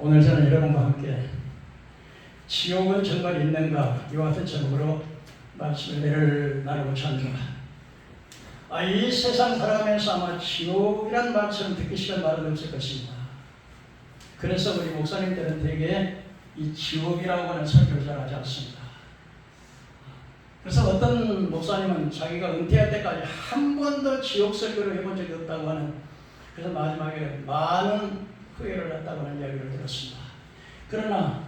오늘 저는 여러분과 함께 지옥은 정말 있는가 이와 같은 제목으로 말씀을 나누고자 합니다. 이 세상 살아가면서 아마 지옥이란 말처럼 듣기 싫은 말은 없을 것입니다. 그래서 우리 목사님들은 대개 이 지옥이라고 하는 설교를 잘 하지 않습니다. 그래서 어떤 목사님은 자기가 은퇴할 때까지 한 번도 지옥 설교를 해본 적이 없다고 하는, 그래서 마지막에 많은 후회를 했다고 하는 이야기를 들었습니다. 그러나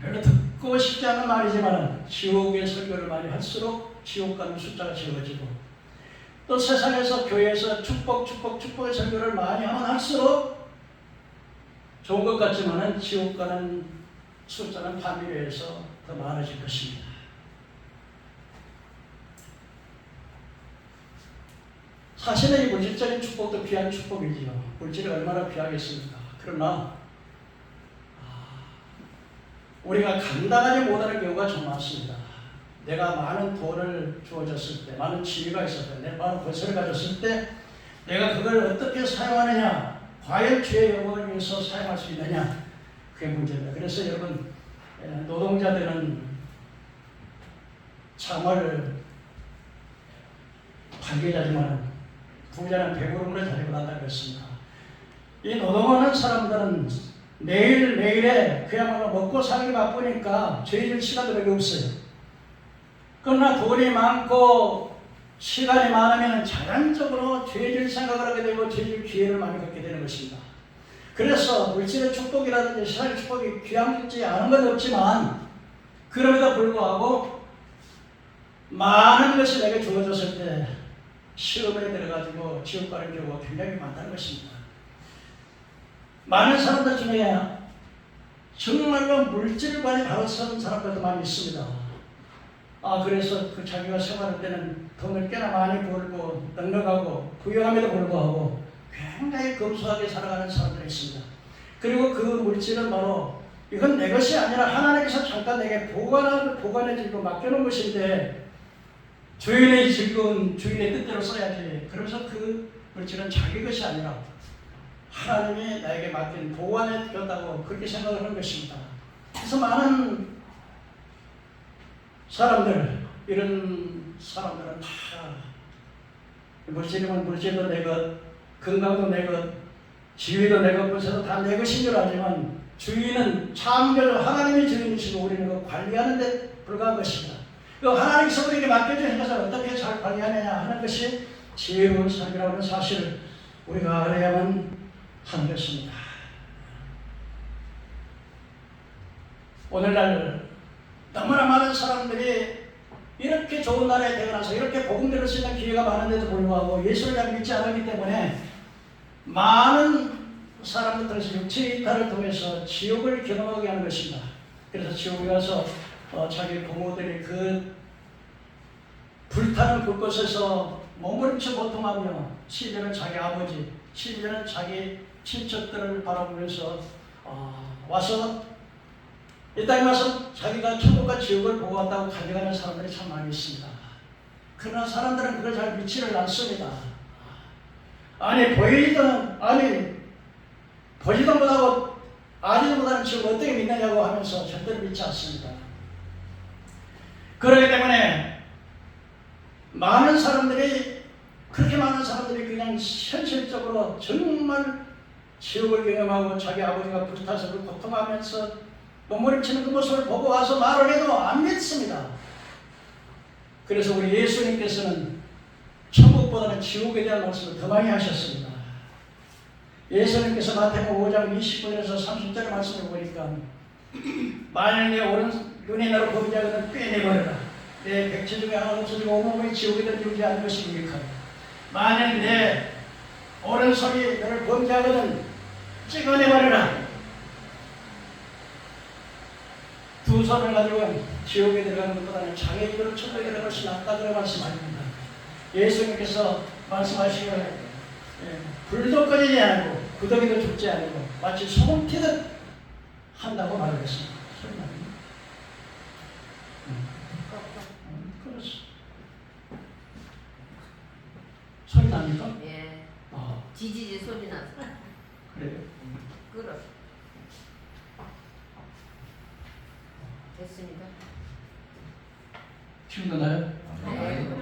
별로 듣고 싶지 않은 말이지만 지옥의 설교를 많이 할수록 지옥 가는 숫자가 적어지고, 또 세상에서 교회에서 축복의 설교를 많이 하면 할수록 좋은 것 같지만 지옥 가는 숫자는 반비례해서 더 많아질 것입니다. 사실은 이 물질적인 축복도 귀한 축복이지요. 물질이 얼마나 귀하겠습니까? 그러나 우리가 감당하지 못하는 경우가 좀 많습니다. 내가 많은 돈을 주어졌을 때, 많은 지위가 있었을 때, 내가 많은 권세를 가졌을 때 내가 그걸 어떻게 사용하느냐, 과연 주의 영광을 위해서 사용할 수 있느냐, 그게 문제입니다. 그래서 여러분, 노동자들은 참을 관계자지만 부자는 배부름으로 자리고 난다고 했습니다. 이 노동하는 사람들은 매일매일에 그야말로 먹고 살기 바쁘니까 죄질 시간도 별로 없어요. 그러나 돈이 많고 시간이 많으면 자연적으로 죄질 생각을 하게 되고 죄질 기회를 많이 갖게 되는 것입니다. 그래서 물질의 축복이라든지 세상의 축복이 귀하지 않은 건 없지만, 그럼에도 불구하고 많은 것이 내게 주어졌을 때 시험에 들어가지고 지옥 가는 경우가 굉장히 많다는 것입니다. 많은 사람들 중에 정말로 물질관에 가로선 사람들도 많이 있습니다. 그래서 그 자기가 생활할 때는 돈을 꽤나 많이 벌고 넉넉하고 부유함에도 불구하고 굉장히 검소하게 살아가는 사람들이 있습니다. 그리고 그 물질은 바로 이건 내 것이 아니라 하나님께서 잠깐 내게 보관해주고 맡겨놓은 것인데 주인의 즐거운 주인의 뜻대로 써야지. 그러면서 그 물질은 자기 것이 아니라 하나님이 나에게 맡긴 보관해 줬다고 그렇게 생각을 하는 것입니다. 그래서 많은 사람들, 이런 사람들은 다 물질이면 물질도 내 것, 건강도 내 것, 지위도 내 것, 그래서 다 내 것인 줄 알지만 주인은 창조주 하나님의 주인이시고 우리는 그 관리하는 데 불과한 것입니다. 하나님께서 우리에게 맡겨주신 것을 어떻게 잘 관리하느냐 하는 것이 지혜로운 삶이라고 하는 사실을 우리가 알아야만 하는 것입니다. 오늘날 너무나 많은 사람들이 이렇게 좋은 나라에 태어나서 이렇게 복음 들을 수 있는 기회가 많은데도 불구하고 예수를 잘 믿지 않았기 때문에 많은 사람들에서 육체의 이탈을 통해서 지옥을 경험하게 하는 것입니다. 그래서 지옥에 가서 자기 부모들이 그 불타는 불꽃에서 몸부림쳐 고통하며 심지어는 자기 아버지, 심지어는 자기 친척들을 바라보면서 와서 이 땅에 와서 자기가 천국과 지옥을 보고 왔다고 간증하는 사람들이 참 많이 있습니다. 그러나 사람들은 그걸 잘 믿지를 않습니다. 보지도 못하고 아지도 못하는 지옥을 어떻게 믿느냐고 하면서 절대로 믿지 않습니다. 그렇기 때문에 그렇게 많은 사람들이 그냥 현실적으로 정말 지옥을 경험하고 자기 아버지가 불타서 고통하면서 몸부림치는 그 모습을 보고 와서 말을 해도 안 믿습니다. 그래서 우리 예수님께서는 천국보다는 지옥에 대한 말씀을 더 많이 하셨습니다. 예수님께서 마태복음 5장 29절에서 30절의 말씀을 보니까 만일 내 오른눈이 너를 범죄하거든 꿰내버려라. 내 백체 중에 하나 없어지고 온몸이 지옥에 던지지 않는 것이 유익하다. 만일 내 오른손이 너를 범죄하거든 찍어내버려라. 두 손을 가지고 지옥에 들어가는 것보다는 자기 입으로 천국에 들어가는 것이 낫다 그런 말씀 아닙니다. 예수님께서 말씀하시기를 불도 꺼지지 않고 구더기도 죽지 않고 마치 소금 튀듯 한다고 말했습니다. 소리 납니다. 그렇죠. 소리 납니까? 예. 지지지 소리 나서. 그래요? 그래. 있습니다. 기억나나요? 네.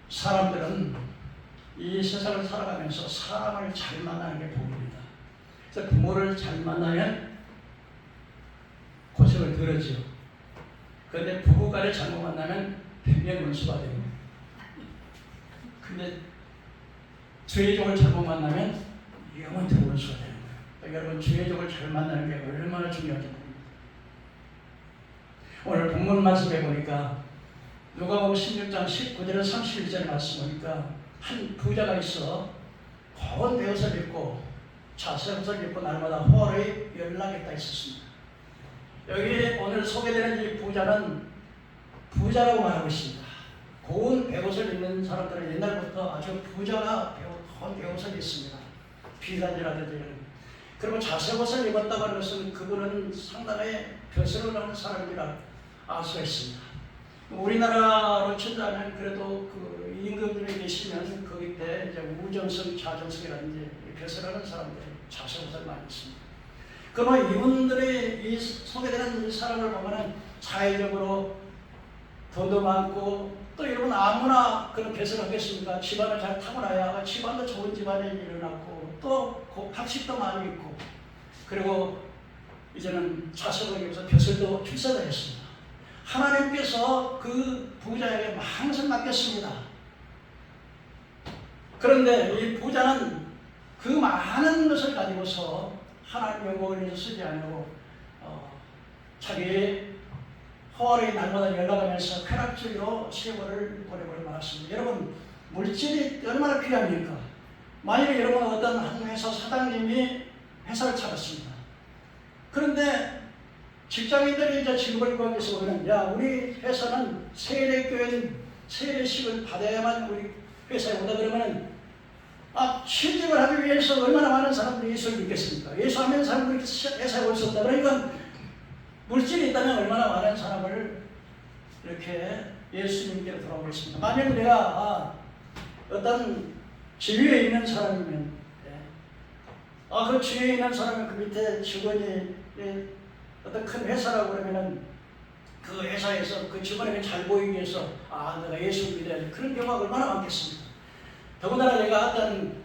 사람들은 이 세상을 살아가면서 사람을 잘 만나는 게 복입니다. 그래서 부모를 잘 만나면 고생을 덜하지요. 그런데 부부간에 잘못 만나면 백년원수가 됩니다. 근데 죄종을 잘못 만나면 영원토록 원수가 되는 거예요. 그러니까 여러분 죄종을 잘 만나는 게 얼마나 중요한지 모릅니다. 오늘 본문 말씀해 보니까 누가복음 16장 19절에서 31절에 말씀 보니까 한 부자가 있어 고운 베옷을 입고 자색옷을 입고 날마다 호화로이 연락했다 있었습니다. 여기 오늘 소개되는 이 부자는 부자라고 말하고 있습니다. 고운 베옷을 입는 사람들은 옛날부터 아주 부자가 고운 베옷을 입습니다. 비단이라든지 그리고 자색옷을 입었다고 하는 것은 그분은 상당히 벼슬을 하는 사람이라 알 수가 있습니다. 우리나라로 친다면 그래도 그 임금님이 계시면 거기 때 이제 우정성, 자정성이라든지 벼슬하는 사람들이 자색옷을 많이 입습니다. 그러나 이분들의 이 소개되는 이 사람을 보면은 사회적으로 돈도 많고 또 여러분 아무나 그런 벼슬을 하겠습니까? 집안을 잘 타고나야 집안도 좋은 집안에 일어났고 또 학식도 많이 있고 그리고 이제는 자식을 위해서 벼슬도 출세를 했습니다. 하나님께서 그 부자에게 많은 맡겼습니다. 그런데 이 부자는 그 많은 것을 가지고서 하나님 영광을 위해서 쓰지 않고 자기의 허월의 날마다 연락하면서 쾌락주의로 세월을 보내버려 말았습니다. 여러분 물질이 얼마나 귀합니까? 만약에 여러분 어떤 한 회사 사장님이 회사를 차렸습니다. 그런데 직장인들이 이제 직업을 구하기 위해서 보면 야 우리 회사는 세례교인 세례식을 받아야만 우리 회사에 오다 그러면 취직을 하기 위해서 얼마나 많은 사람들이 예수를 믿겠습니까? 예수 안 믿는 사람들이 회사에 올 수 없다. 그러니까 물질이 있다면 얼마나 많은 사람을 이렇게 예수님께로 돌아오겠습니다. 만약 내가 어떤 지위에 있는 사람이면 그 지위에 있는 사람은 그 밑에 직원이 어떤 큰 회사라고 그러면은 그 회사에서 그 직원에게 잘 보이기 위해서 내가 예수를 믿어야지 그런 경우가 얼마나 많겠습니까? 더군다나 내가 어떤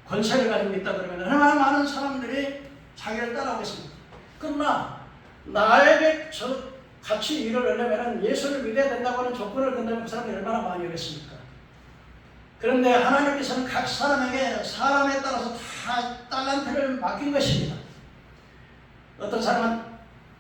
권세를 가지고 있다 그러면 얼마나 많은 사람들이 자기를 따라오겠습니다. 그러나 나에게 같이 일을 하려면 예수를 믿어야 된다고 하는 조건을 건다면 그 사람이 얼마나 많이 오겠습니까? 그런데 하나님께서는 각 사람에게 사람에 따라서 다 달란트를 맡긴 것입니다. 어떤 사람은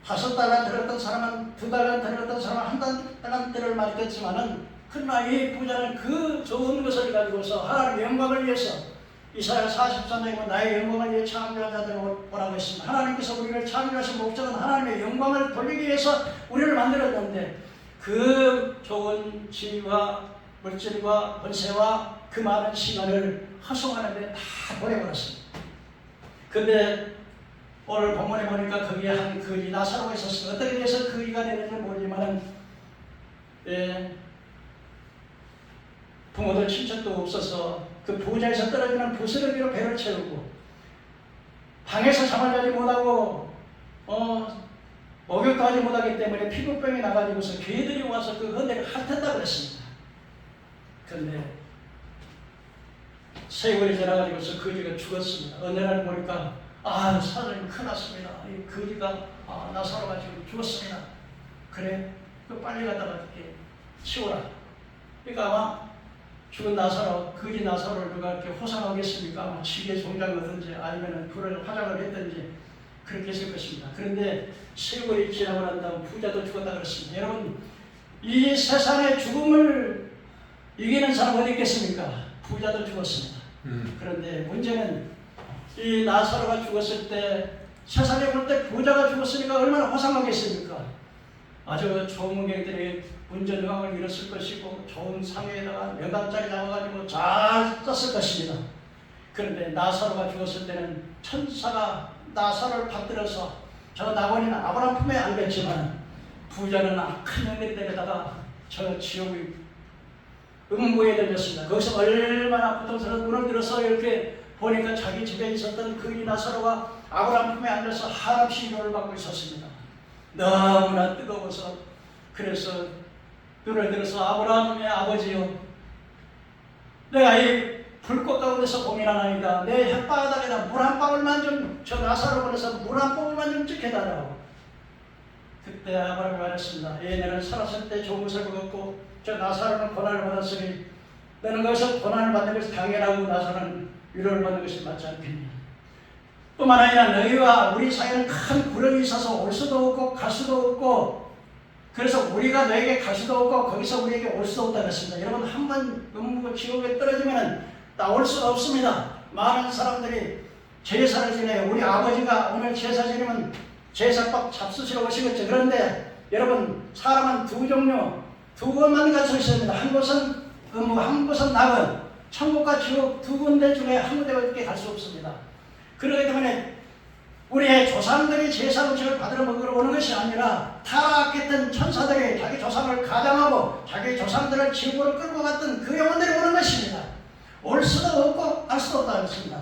5달란트를, 어떤 사람은 2달란트를, 어떤 사람은 1달란트를 맡겼지만은 그러나 이 부자는 그 좋은 것을 가지고서 하나님의 영광을 위해서 이사야 43장에 보면 나의 영광을 위해 창조한 자들을 보라고 했습니다. 하나님께서 우리를 창조하신 목적은 하나님의 영광을 돌리기 위해서 우리를 만들었는데 그 좋은 지위와 물질과 권세와 그 많은 시간을 허송하는데 다 보내버렸습니다. 근데 오늘 본문에 보니까 거기에 한 거지 나사로가 있었습니다. 어떻게 해서 거지가 되는지 모르지만은 부모도 친척도 없어서 그 부자에서 떨어지는 부스러기로 배를 채우고 방에서 잠을 자지 못하고 목욕도 하지 못하기 때문에 피부병이 나가지고서 개들이 와서 그 헌데를 핥았다고 그랬습니다. 그런데 세월이 지나가지고서 거지가 죽었습니다. 어느 날 보니까 사장님 큰일 났습니다. 이 거지가 나사로가 지금 죽었습니다. 그래? 그 빨리 갖다가 이렇게 치워라. 그러니까 아마 죽은 나사로, 거지 나사로를 누가 이렇게 호상하겠습니까? 아마 지게 종장하든지 아니면 불을 화장을 했든지 그렇게 했을 것입니다. 그런데 세월이 지나고 난 다음 부자도 죽었다 그랬습니다. 여러분, 이 세상의 죽음을 이기는 사람 어디 있겠습니까? 부자도 죽었습니다. 그런데 문제는 이 나사로가 죽었을 때 세상에 볼 때 부자가 죽었으니까 얼마나 호상하겠습니까? 아주 좋은 문경들이 운전왕을 잃었을 것이고 좋은 상에다가 명당짜리 잡아가지고 잘 떴을 것입니다. 그런데 나사로가 죽었을 때는 천사가 나사로를 받들어서 저 나원이는 아브라함 품에 안겼지만 부자는 큰 형님 때려다가 저 지옥의 음부에 들렸습니다. 거기서 얼마나 고통스러운 눈을 들어서 이렇게 보니까 자기 집에 있었던 그 나사로가 아브라함 품에 앉아서 한없이 위로를 받고 있었습니다. 너무나 뜨거워서 그래서 눈을 들어서 아브라함의 아버지요, 내가 이 불꽃 가운데서 고민하나이다. 내 혓바닥에다 물 한 방울만 좀, 저 나사로 보내서 물 한 방울만 좀 찍혀달라고. 그때 아브라함이 말했습니다. 얘네는 살았을 때 좋은 것을 먹었고 저 나사로는 고난을 받았으니 너는 거기서 고난을 받는 것이 당연하고 나사로는 위로를 받는 것이 맞지 않겠냐. 뿐만 아니라 너희와 우리 사이에는 큰 구렁이 있어서 올 수도 없고 갈 수도 없고, 그래서 우리가 너에게 갈 수도 없고 거기서 우리에게 올 수도 없다고 했습니다. 여러분, 한번 음부 지옥에 떨어지면 나올 수가 없습니다. 많은 사람들이 제사를 지내요. 우리 아버지가 오늘 제사 지내면 제사밥 잡수시러 오시겠죠. 그런데 여러분, 사람은 두 종류, 두 곳만 갈 수 있습니다. 한 곳은 음부, 한 곳은 낙원. 천국과 지옥 두 군데 중에 한 군데밖에 갈 수 없습니다. 그렇기 때문에 우리의 조상들이 제사 음식을 받으러 먹으러 오는 것이 아니라 타락했던 천사들이 자기 조상을 가장하고 자기 조상들을 지옥으로 끌고 갔던 그 영혼들이 오는 것입니다. 올 수도 없고 갈 수도 없다고 했습니다.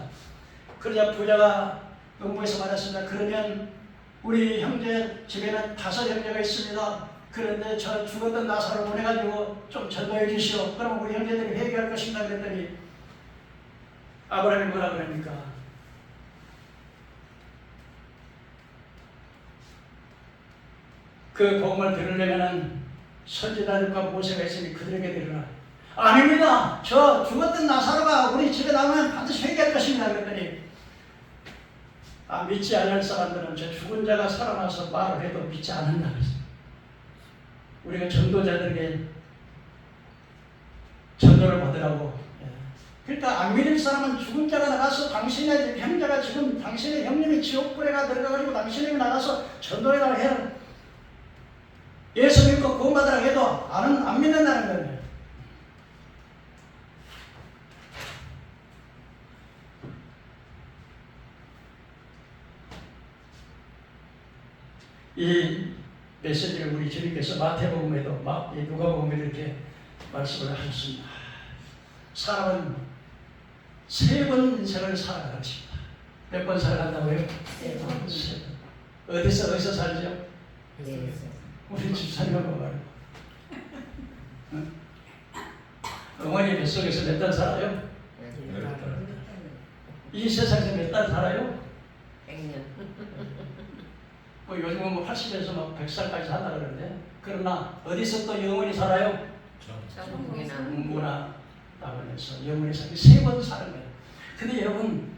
그러자 부자가 음부에서 말했습니다. 그러면 우리 형제 집에는 5 형제가 있습니다. 그런데 저 죽었던 나사로 보내가지고 좀 전도해 주시오. 그럼 우리 형제들이 회개할 것인가 그랬더니 아브라함이 뭐라 그럽니까? 그 복음을 들으려면 선지자들과 모세가 있으니 그들에게 들으라. 아닙니다. 저 죽었던 나사로가 우리 집에 나오면 반드시 회개할 것입니다. 그랬더니 믿지 않을 사람들은 저 죽은 자가 살아나서 말을 해도 믿지 않는다 그랬습니다. 우리가 전도자들에게 전도를 받으라고. 그러니까 안 믿을 사람은 죽은 자가 나가서 당신의 형제가 지금 당신의 형님이 지옥불에가 들어가가지고 당신에게 나가서 전도해라 해라. 예수 믿고 구원받으라 해도 안 믿는다는 거예요. 이 메시지를 우리 주님께서 마태복음에도 누가복음에도 이렇게 말씀을 하셨습니다. 사람은 3번 인생을 살아가는 것입니다. 몇 번 살아간다고요? 3번. 어디서 살죠? 네. 우리 집사님하고 말고. 응? 어머니 뱃속에서 몇 달 살아요? 이 세상에서 몇 달 살아요? 100년. 뭐 요즘은 뭐 80에서 막 100살까지 산다 그러는데, 그러나 어디서 또 영원히 살아요? 천국이나 낙원에서 영원히 살고 3번 사는 거예요. 근데 여러분,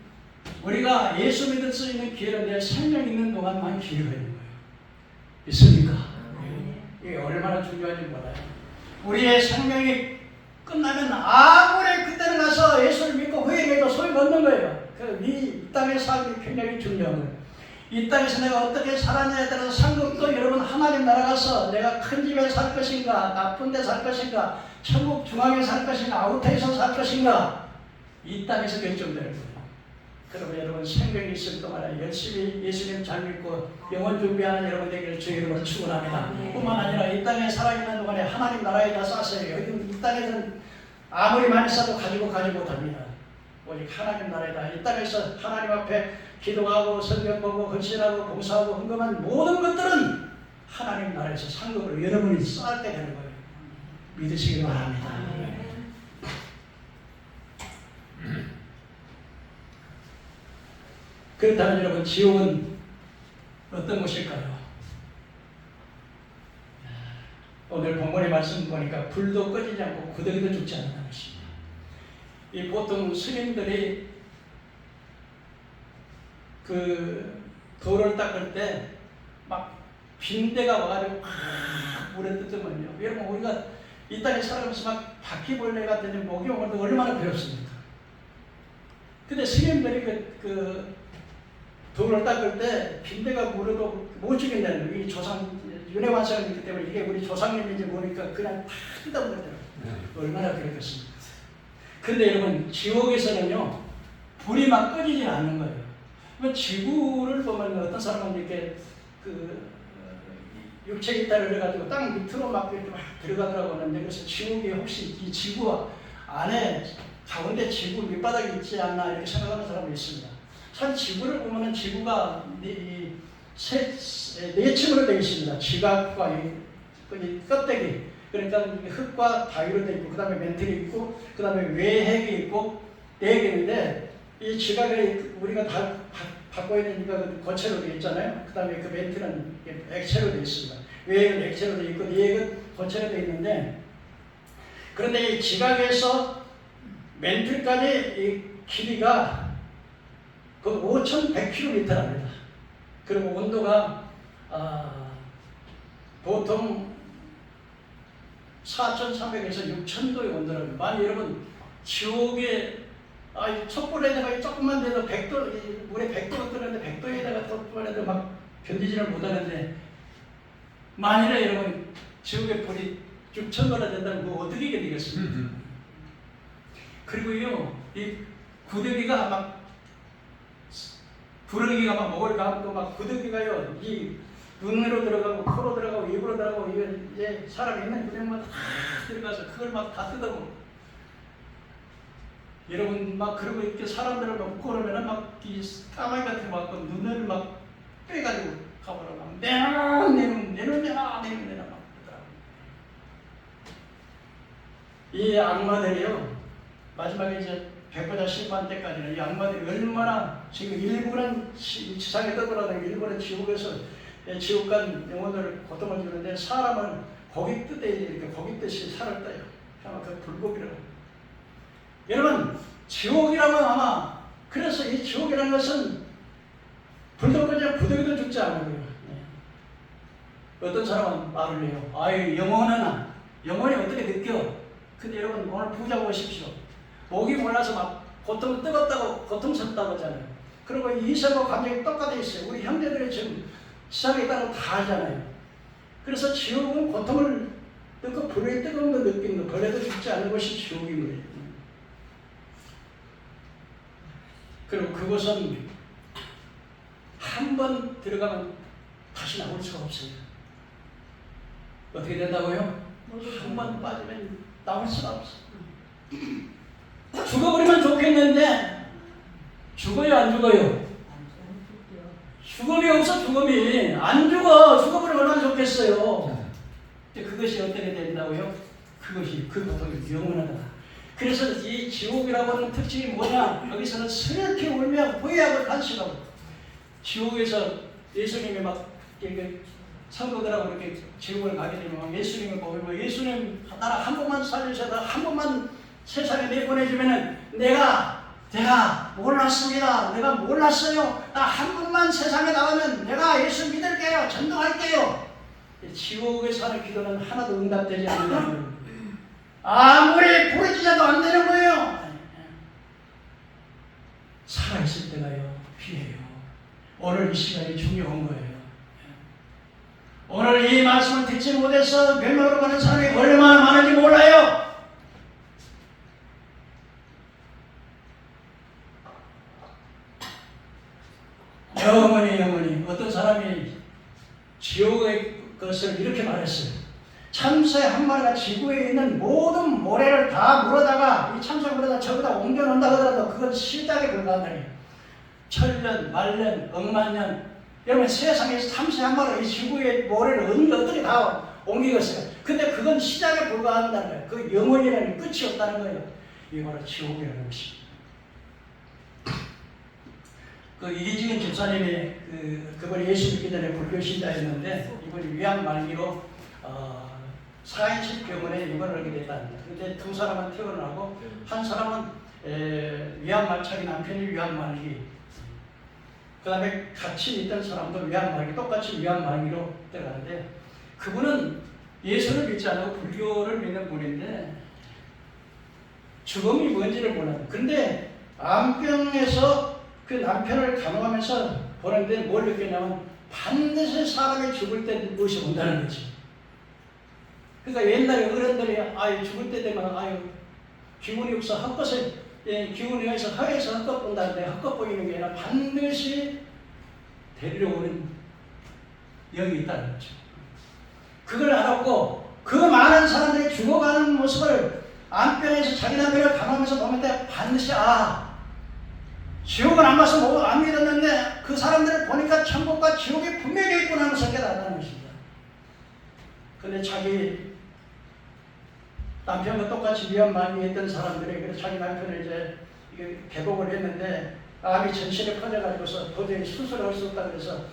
우리가 예수 믿을 수 있는 기회는 내 생명 있는 동안만 기회가 있는 거예요. 있습니까? 이게 얼마나 중요한지 몰라요. 우리의 생명이 끝나면 아무리 그때는 가서 예수를 믿고 회개해도 소용없는 거예요. 이 땅의 삶이 굉장히 중요한 거예요. 이 땅에서 내가 어떻게 살았냐에 따라서 상급도 여러분 하나님 나라 가서 내가 큰 집에 살 것인가, 나쁜 데 살 것인가, 천국 중앙에 살 것인가, 아우터에서 살 것인가, 이 땅에서 결정되는 거예요. 그러면 여러분 생명이 있을 동안에 열심히 예수님 잘 믿고 영원 준비하는 여러분 되기를 주의 이름으로 축원합니다. 뿐만 아니라 이 땅에 살아있는 동안에 하나님 나라에 다 싸세요. 여기 이 땅에서는 아무리 많이 싸도 가지고 못합니다. 오직 하나님 나라에다 이 땅에서 하나님 앞에 기도하고 성경 보고 헌신하고 봉사하고 헌금한 모든 것들은 하나님 나라에서 상급으로 여러분이 쌓게 되는 거예요. 믿으시기 바랍니다. 그렇다면 여러분, 지옥은 어떤 곳일까요? 오늘 본문의 말씀 보니까 불도 꺼지지 않고 구더기도 죽지 않는다는 것입니다. 이 보통 스님들이 그 돌을 닦을 때 막 빈대가 와가지고 물에 뜯으면요, 여러분 우리가 이 땅에 살아가면서 막 바퀴벌레 같은 목욕을 얼마나 배웠습니까? 근데 스님들이 그 돌을 닦을 때 빈대가 물어도 못 죽인다는 거예요. 이 조상 윤회완상이 있기 때문에 이게 우리 조상님인지 모르니까 그냥 다 뜯어버리더라고요. 얼마나 그랬겠습니까? 근데 여러분, 지옥에서는요 불이 막 꺼지지 않는 거예요. 지구를 보면 어떤 사람은 이렇게 육체 이탈을 해가지고 땅 밑으로 막 이렇게 막 들어가더라고 하는데, 그래서 지옥에 혹시 이 지구 안에 가운데 지구 밑바닥이 있지 않나 이렇게 생각하는 사람이 있습니다. 참 지구를 보면은 지구가 네 층으로 되어 있습니다. 지각과 이 껍데기, 그러니까 흙과 바위로 되어 있고, 그 다음에 멘틀이 있고, 그 다음에 외핵이 있고, 내핵인데, 이 지각을 우리가 다 갖고 있는 이거 고체로 되어 있잖아요. 그 다음에 그 멘틀은 액체로 되어 있습니다. 외핵은 액체로 되어 있고, 내핵은 고체로 되어 있는데, 그런데 이 지각에서 멘틀까지 이 길이가 그 5,100km랍니다. 그리고 온도가 보통 4,300에서 6,000도의 온도랍니다. 만약 여러분 지옥에 촛불에다가 조금만 돼도 100도, 물에 100도가 끓는데 100도에다가 촛불에다가 막 견디지를 못하는데, 만일에 여러분 지옥의 불이 6,000도나 된다면 그거 어떻게 견디겠습니까? 그리고요, 이 구더기가 막 부르기가 막 목을 감고 막 구더기가요, 이 눈으로 들어가고 코로 들어가고 입으로 들어가고, 이제 사람이 있는 구멍만 다 들어가서 그걸 막 다 뜯어먹고, 여러분 막 그러고 이렇게 사람들을 먹고 그러면은 막 이 까마귀 같은 거 갖고 눈을 막 빼가지고 가버려 막 내놔 막 그러더라고요. 이 악마들이요, 마지막에 이제 백보자 심판 때까지는 이 악마들이 얼마나 지금 일부는 지상에 떠돌아다니고 일부는 지옥에서 지옥 간 영혼들 고통을 주는데, 사람은 고기 뜯에 이렇게 고기 뜯이 살을 떠요. 아마 그 불고기를. 여러분 지옥이라면 아마, 그래서 이 지옥이라는 것은 불도 끄지 부더기도 죽지 않고요. 어떤 사람은 말을 해요. 영혼이 어떻게 느껴? 근데 여러분 오늘 부자 보십시오. 목이 몰라서 막 고통 뜨겁다고 고통스럽다고 하잖아요. 그리고 이성과 감정이 똑같아 있어요. 우리 형제들이 지금 세상에 있다고 다 하잖아요. 그래서 지옥은 고통을 듣고 불의 뜨거움도 느끼는 거, 벌레도 죽지 않는 것이 지옥인 거예요. 그리고 그것은 한 번 들어가면 다시 나올 수가 없어요. 어떻게 된다고요? 한 번 빠지면 나올 수가 없어요. 죽어버리면 좋겠는데 죽어요, 안 죽어요? 죽음이 없어. 죽음이 안 죽어. 죽어버리면 얼마나 좋겠어요. 그것이 어떻게 된다고요? 그것이 그 고통이 영원하다. 그래서 이 지옥이라고 하는 특징이 뭐냐? 여기서는 스렇게 울며 후회하고 간식하고, 지옥에서 예수님이 막 이렇게 성도들하고 이렇게 지옥을 가게 되면 예수님을 보고, 예수님 나라 한 번만 살려주셔서 한 번만 세상에 내보내주면은 내가 몰랐습니다. 내가 몰랐어요. 나 한 번만 세상에 나가면 내가 예수 믿을게요. 전도할게요. 지옥에 사는 기도는 하나도 응답되지 않는다는 거예요. 아무리 부르짖어도 안 되는 거예요. 살아있을 때가요, 필요해요. 오늘 이 시간이 중요한 거예요. 오늘 이 말씀을 듣지 못해서 멸망으로 가는 사람이 얼마나 많은지 몰라요. 영원히 어떤 사람이 지옥의 것을 이렇게 말했어요. 참새 한 마리가 지구에 있는 모든 모래를 다 물어다가 이 참새 물어다 저기다 옮겨놓는다 하더라도 그건 시작에 불과한다니. 천년, 만년, 억만 년. 여러분 세상에서 참새 한 마리가 이 지구의 모래를 어떻게 다 옮기겠어요? 근데 그건 시작에 불과한다는 거예요. 그 영원이라는 끝이 없다는 거예요. 이게 바로 지옥이라는 것입니다. 그 이기진 집사님이 그분이 예수 믿기 전에 불교 신자였는데, 이분이 위암 말기로 4인실 병원에 입원을 하게 됐답니다. 그런데 두 사람은 퇴원하고 한 사람은 위암 말차기, 남편이 위암 말기, 그 다음에 같이 있던 사람도 위암 말기, 똑같이 위암 말기로 들어가는데, 그분은 예수를 믿지 않고 불교를 믿는 분인데 죽음이 뭔지를 몰라요. 그런데 암병에서 그 남편을 간호하면서 보는데 뭘 느꼈냐면 반드시 사람이 죽을 때 무엇이 온다는 거지. 그러니까 옛날에 어른들이 죽을 때 되면 기운이 없어 헛것에 기운이 해서 허에서 헛것 본다는데, 헛것 보이는 게 아니라 반드시 데리러 오는 여기 있다는 거죠. 그걸 알았고 그 많은 사람들이 죽어가는 모습을 안병에서 자기 남편을 감하면서 보면 때 반드시 지옥은 안 가서 뭐 안 믿었는데 그 사람들을 보니까 천국과 지옥이 분명히 있구나 하면서 깨닫는 것입니다. 근데 자기 남편과 똑같이 위험 많이 했던 사람들이 그래서 자기 남편을 이제 개복을 했는데 암이 전신에 퍼져가지고서 도저히 수술을 할 수 없다 그래서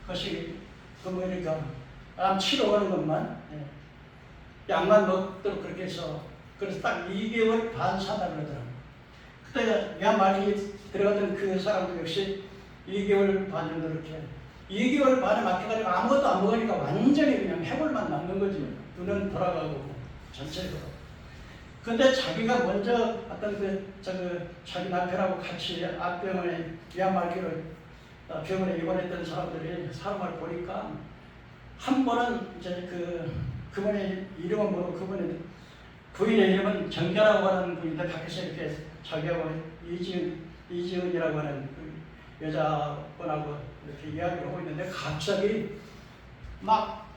그것이 뭐니까 암 치료하는 것만 약만 먹도록 그렇게 해서 그래서 딱 2개월 반 산다 그러더라고요. 그때 약 많이 들어갔던 그 사람도 역시 2개월 반 정도 이렇게 2개월 반에 막혀가지고 아무것도 안 먹으니까 완전히 그냥 해골만 남는 거지. 눈은 돌아가고 전체적으로. 근데 자기가 먼저 어떤 자기 남편하고 같이 암병원에 위암말기로 병원에 입원했던 사람을 보니까 한 번은 이제 그분의 이름은 뭐고 그분의 부인의 이름은 정자라고 하는 분인데 밖에서 이렇게 자기하고 이지은이라고 하는 그 여자분하고 이렇게 이야기를 하고 있는데 갑자기 막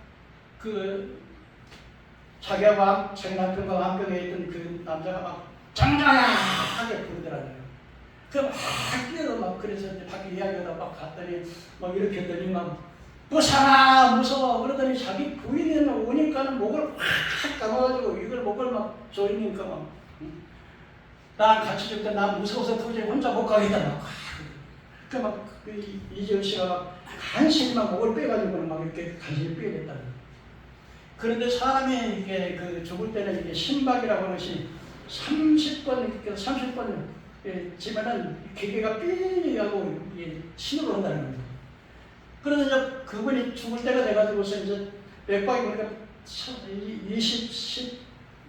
자기하고 자기 남편과 암병에 있던 그 남자가 막 짱짱하게 부르더라고요. 그럼 막 뛰어서 막 그래서 이제 밖에 이야기하다 막 갔더니 막 이렇게 했더니 막 무서워 그러더니 자기 부인이 오니까는 목을 확 감아가지고 이걸 목을 막 조이니까 막 나랑 같이 죽때 나 무서워서 도저히 혼자 못 가겠다 막 이지은 씨가 막 간신히 막 목을 빼가지고 막 이렇게 간신히 빼겠다. 그런데 사람이 이게 죽을 때는 이게 심박이라고 하는 것이 30번 지면은 기계가 삐하고 신호를 한다는 겁니다. 그래서 이제 그분이 죽을 때가 돼가지고서 이제 맥박이 보니까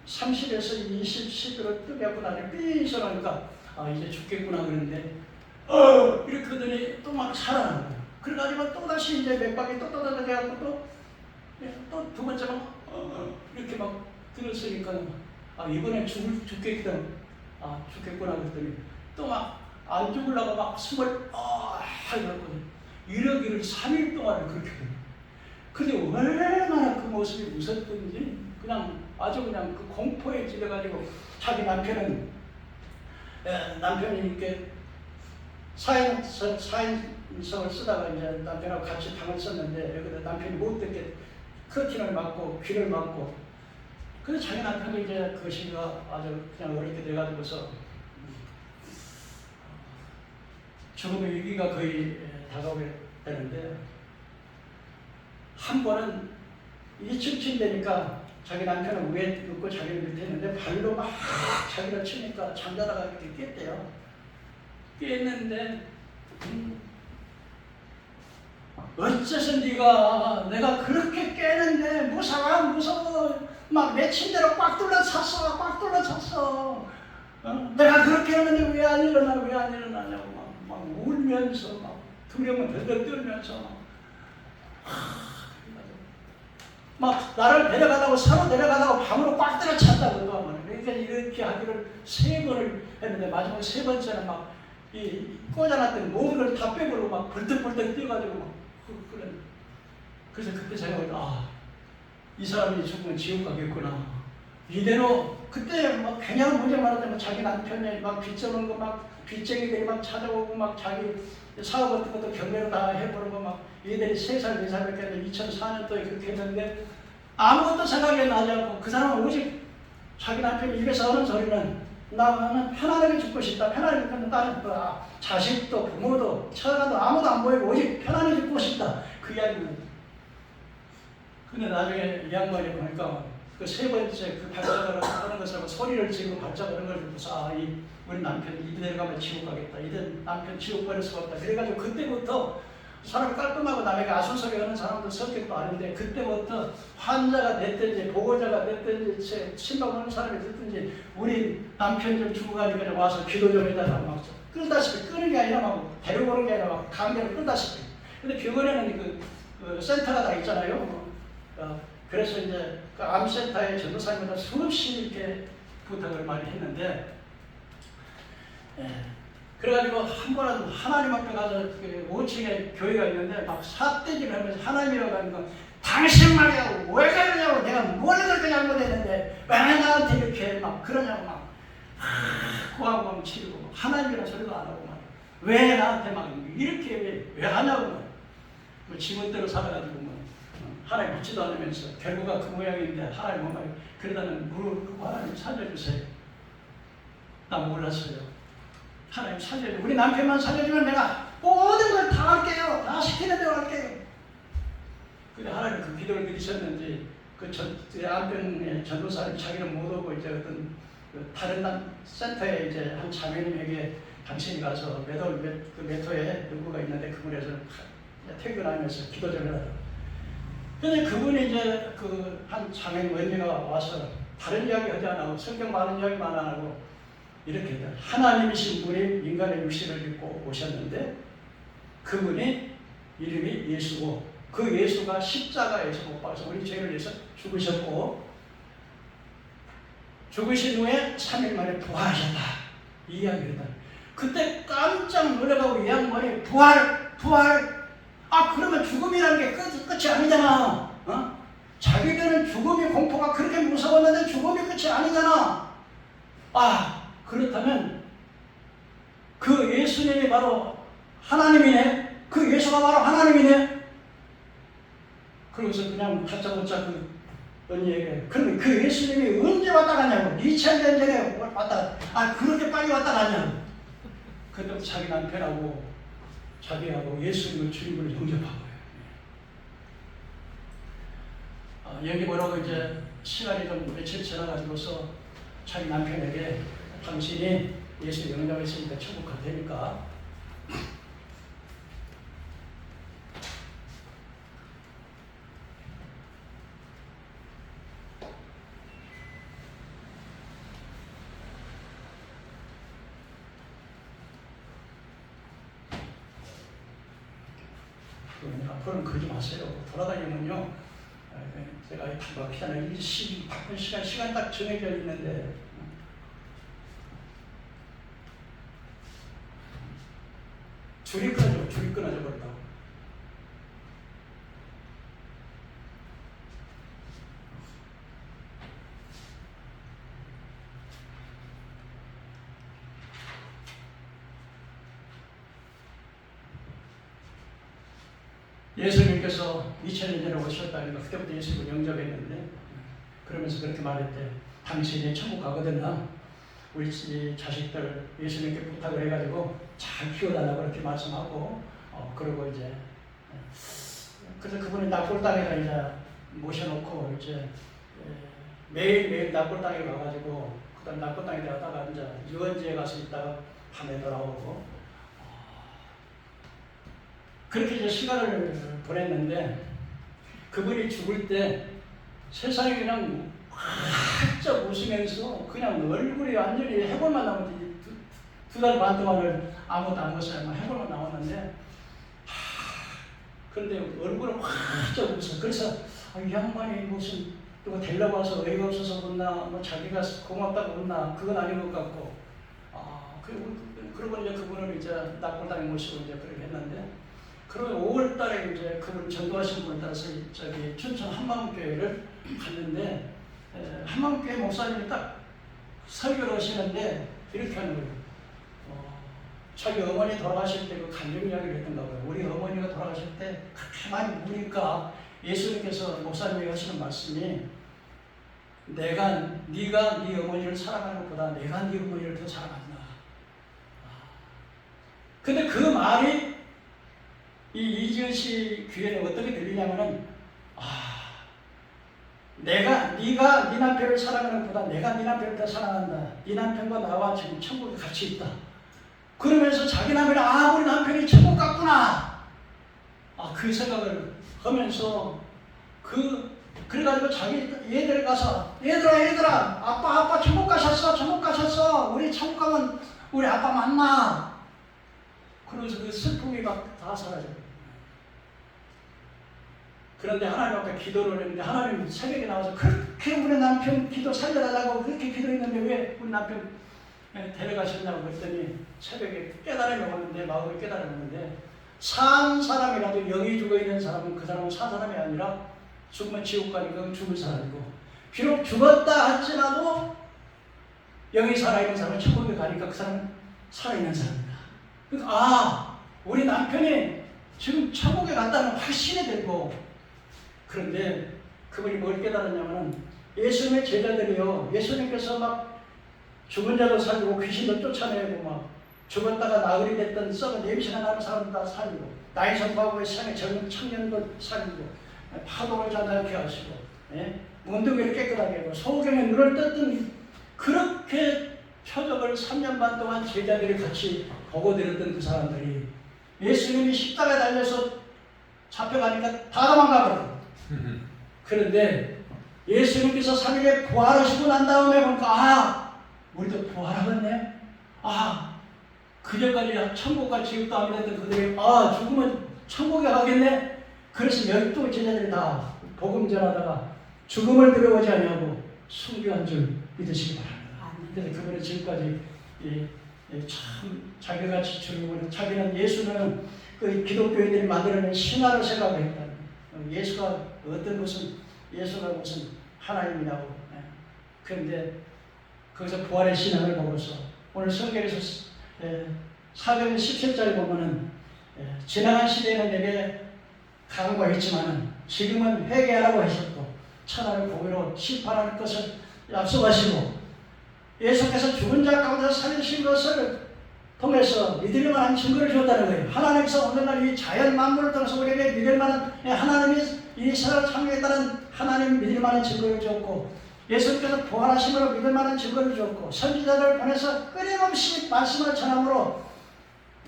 30에서 20, 10으로 뜨게하고 나중에 삐 소리하니까 이제 죽겠구나 그러는데 이렇게 하더니 또 막 살아나는 거예요. 그래가지고 또 다시 이제 맥박이 또 떠다니게 하고 또 두 번째 막 이렇게 막 들었으니까 이번엔 죽겠거든. 죽겠구나 그랬더니 또 막 안 죽으려고 막 숨을 하거든요. 이러기를 3일 동안 그렇게 해요. 근데 얼마나 그 모습이 무섭던지 그냥 아주 그냥 그 공포에 질려가지고 자기 남편이 이렇게 사인성을 쓰다가 이제 남편하고 같이 방을 썼는데 여기다 남편이 못 듣게 커튼을 막고 귀를 막고 그래서 자기 남편도 이제 그것이 아주 그냥 어렵게 돼가지고서 죽음의 위기가 거의 다가오게 되는데 한 번은 2층 되니까 자기 남편은 위에 눕고 자기는 밑에 있는데 발로 막 자기를 치니까 잠자다가 이렇게 깼대요. 깼는데 어째서 내가 그렇게 깨는데 무서워 막 내 침대로 꽉 둘러찼어 내가 그렇게 하는데 왜 안 일어나냐고 막 울면서 막 두려움을 덜덜 떨면서 막 나를 서로 데려가다가 방으로 꽉 들어찼다고 또 하면 그러니까 이렇게 하기를 3번을 했는데 마지막 3번째는 막 꽂아놨던 모든 걸 다 빼버리고 막 벌떡벌떡 뛰어가지고 막 그래서 그때 제가 이 사람이 죽으면 지옥 가겠구나. 이대로 그때 막 그냥 문제 많았다면 자기 남편이 막 빚져놓은 거 막 빚쟁이들이 막 찾아오고 막 자기 사업 같은 것도 경매로 다 해버리고 막 얘들이 3살, 4살밖에 안 돼 2004년도에 그렇게 했는데 아무것도 생각이 나지 않고 그 사람은 오직 자기 남편이 입에서 하는 소리는 나는 편안하게 죽고 싶다. 편안하게 죽는 다른 자식도 부모도 처가도 아무도 안 보이고 오직 편안히 죽고 싶다. 그 이야기는. 근데 나중에 이 양반이 보니까 그 3번째 그 발작을 하는 것을 소리를 지르고 발작을 하는 걸 보고서 우리 남편이 이대로 가면 지옥 가겠다. 이대 남편 지옥 버릴 수가 없다. 그래가지고 그때부터 사람이 깔끔하고 남에게 아sun소리 하는 사람도 성격도 아닌데 그때부터 환자가 됐든지 보호자가 됐든지 신방하는 사람이 됐든지 우리 남편 좀 죽어가니까 와서 기도 좀 해달라고 막 끌다시피 끄는 게 아니라 막 데리고 오는 게 아니라 막 강제로 끌다시피. 근데 병원에는 그 센터가 다 있잖아요. 그래서 이제 그 암센터의 전도사님보다 10 수없이 이렇게 부탁을 많이 했는데 그래가지고 한 번은 하나님 앞에 가서 5층에 교회가 있는데 막 삿대질 하면서 하나님이라고 하니까 당신 말이야 왜 그러냐고 내가 뭘 그렇게 잘못했는데 왜 나한테 이렇게 막 그러냐고 막 고하고 치르고 하나님이라는 소리도 안 하고 막 왜 나한테 막 이렇게 왜 하냐고 막 뭐 지멋대로 살아가지고 뭐 하나님 믿지도 않으면서 결국은 그 모양인데 하나님 뭐 말 그러다는 무릎 꿇고 하나님 살려주세요. 나 몰랐어요. 하나님 살려주세요. 우리 남편만 살려주면 내가 모든 걸 다 할게요. 다 시키는 대로 할게요. 근데 하나님 그 기도를 드리셨는지 그 안병의 전도사님 자기는 못 오고 이제 어떤 그 다른 센터에 이제 한 자매님에게 당신이 가서 몇 호에 누구가 있는데 그분에서 퇴근하면서 기도 좀 해라. 근데 그분이 이제 그 한 자매 언니가 와서 다른 이야기 하지 않고 성경 많은 이야기만 안 하고 이렇게 하나님이신 분이 인간의 육신을 입고 오셨는데 그분이 이름이 예수고 그 예수가 십자가에서 못 박아서 우리 죄를 위해서 죽으셨고 죽으신 후에 3일 만에 부활하셨다. 이 이야기를 했다. 그때 깜짝 놀라가고 이 양반이 부활 그러면 죽음이라는 게 끝이 아니잖아. 자기들은 죽음의 공포가 그렇게 무서웠는데 죽음이 끝이 아니잖아. 그렇다면 그 예수님이 바로 하나님이네. 그 예수가 바로 하나님이네. 그러고서 그냥 다짜고짜 그 언니에게 그러면 그 예수님이 언제 왔다 갔냐고 2000년 전에 왔다 그렇게 빨리 왔다 갔냐고. 그때 자기 남편하고 자기하고 예수님을 주님을 영접한 거예요. 여기 뭐라고 이제 시간이 좀 며칠 지나가지고서 자기 남편에게 당신이 예수 영접했으니까 천국 갈 테니까 앞으로는 그러지 마세요. 돌아다니면요. 제가 막히잖아요. 바쁜 시간 딱 정해져 있는데 줄이 끊어져 버린다고. 예수님께서 2000년 전에 오셨다니까 그때부터 예수님을 영접했는데 그러면서 그렇게 말했대. 당신이 천국 가거든요. 우리 자식들 예수님께 부탁을 해가지고 잘 키워달라고 그렇게 말씀하고 그러고 이제 그래서 그분이 납골 땅에다 이제 모셔놓고 이제 매일 납골 땅에 가가지고 그다음 납골 땅에 갔다가 이제 유원지에 가서 있다가 밤에 돌아오고 그렇게 이제 시간을 보냈는데 그분이 죽을 때 세상에 그냥 활짝 웃으면서 그냥 얼굴이 완전히 해골만 나오는데 두 달 반 동안을 아무것도 안 먹었어요. 해골만 나왔는데 그런데 얼굴은 활짝 웃어. 그래서 이 양반이 무슨 누가 데리러 와서 어이가 없어서 웃나 뭐 자기가 고맙다고 웃나 그건 아닌 것 같고 그러고 이제 그분을 이제 납골당에 모시고 이제 그렇게 했는데 그러면 5월 달에 이제 그분 전도하신 분을 따라서 저기 춘천 한마음교회를 갔는데 한마음교회 목사님이 딱 설교를 하시는데 이렇게 하는 거예요. 자기 어머니 돌아가실 때 그 간증 이야기를 했던가 봐요. 우리 어머니가 돌아가실 때 그렇게 많이 우니까 예수님께서 목사님이 하시는 말씀이 네가 네 어머니를 사랑하는 것보다 내가 네 어머니를 더 사랑한다. 근데 그 말이 이 이지은 씨 귀에는 어떻게 들리냐면은 네가 네 남편을 사랑하는 것보다 내가 네 남편을 더 사랑한다. 네 남편과 나와 지금 천국에 같이 있다. 그러면서 자기 남편이 우리 남편이 천국 갔구나. 그 생각을 하면서 그래가지고 자기 얘들 가서 얘들아 아빠 천국 가셨어. 우리 천국 가면 우리 아빠 만나. 그러면서 그 슬픔이 막 다 사라져요. 그런데 하나님 앞에 기도를 했는데 하나님 새벽에 나와서 그렇게 우리 남편 기도 살려달라고 그렇게 기도했는데 왜 우리 남편 데려가셨냐고 그랬더니 새벽에 깨달음이 오는데, 마음을 깨달음이 오는데, 산 사람이라도 영이 죽어있는 사람은 그 사람은 산 사람이 아니라 죽으면 지옥 가니까 죽을 사람이고, 비록 죽었다 할지라도 영이 살아있는 사람은 천국에 가니까 그 사람은 살아있는 사람이다. 그러니까 우리 남편이 지금 천국에 갔다는 확신이 들고, 그런데 그분이 뭘 깨달았냐면, 예수님의 제자들이요, 예수님께서 막 죽은 자도 살리고 귀신도 쫓아내고 막 죽었다가 나흘이 됐던 썩은 냄새가 나는 사람도 다 살리고, 나이 성과고의 생애 젊은 청년도 살리고, 파도를 자다게 하시고, 문둥이를 깨끗하게 하고, 소경에 눈을 떴던, 그렇게 표적을 3년 반 동안 제자들이 같이 보고 들었던 그 사람들이 예수님이 십자가에 달려서 잡혀가니까 다 도망가거든. 그런데 예수님께서 3일에 부활하시고 난 다음에 보니까 우리도 부활하겠네. 그전까지 천국과 지옥도 안 믿었던 그들이 죽으면 천국에 가겠네. 그래서 12 제자들이 다 복음 전하다가 죽음을 두려워하지 아니하고 순교한 줄 믿으시기 바랍니다. 그래서 그분은 지금까지 참 자기같이 죽이고, 자기는 예수는 그 기독교인들이 만들어낸 신화를 생각했다. 예수가 예수가 무슨 하나님이라고. 그런데 거기서 부활의 신앙을 보고서 오늘 성경에서 사도행 17장에 보면은 지나간 시대에는 내게 강구했지만은 지금은 회개하라고 하셨고 천하를 공의로 심판할 것을 약속하시고, 예수께서 죽은 자 가운데 살리신 것을 통해서 믿을 만한 증거를 주었다는 거예요. 하나님께서 오늘날 이 자연 만물을 통해서 우리에게 믿을 만한, 하나님이 이 세상을 창조했다는 하나님 믿을 만한 증거를 주었고, 예수님께서 부활하심으로 믿을 만한 증거를 주었고, 선지자들을 보내서 끊임없이 말씀을 전함으로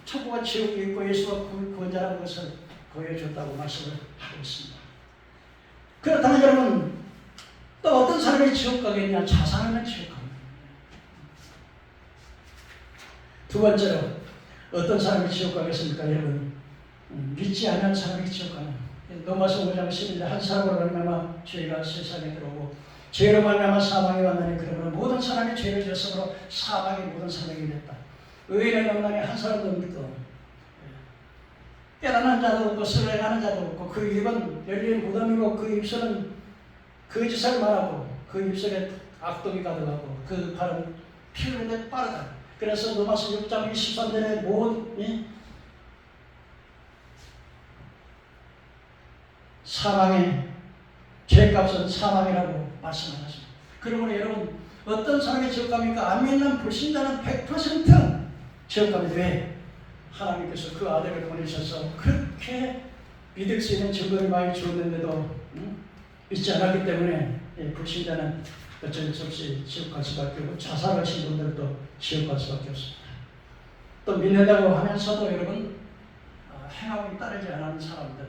천국과 지옥이 있고 예수가 구원자라는 것을 보여줬다고 말씀을 하고 있습니다. 그렇다면 여러분, 또 어떤 사람이 지옥 가겠냐? 자살하면 지옥 갑니다. 두 번째로, 어떤 사람이 지옥 가겠습니까? 여러분, 믿지 않는 사람이 지옥 가는. 로마서 5장 11절, 한 사람으로 말미암아 죄가 세상에 들어오고 죄로 말미암아 사망이 왔나니, 그러므로 모든 사람이 죄를 지었으므로 사망이 모든 사람에게 됐다. 의인은 없나니 한 사람도 없고, 깨닫는 자도 없고 선행하는 자도 없고, 그 입은 열린 무덤이고 그 입술은 거짓을 말하고 그 입술에 악독이 가득하고 그 발은 피를 흘리듯 빠르다. 그래서 로마서 6장 23절에 모든 사망의 죄값은 사망이라고 말씀하셨습니다. 그러므로 여러분, 어떤 사람이 지옥 갑니까? 안 믿는 불신자는 100% 지옥 갑니다. 왜? 하나님께서 그 아들을 보내셔서 그렇게 믿을 수 있는 증거를 많이 주었는데도 믿지 않았기 때문에 불신자는 어쩔 수 없이 지옥 갈 수밖에 없고, 자살하신 분들도 지옥 갈 수밖에 없습니다. 또 믿는다고 하면서도 여러분, 행함이 따르지 않는 사람들,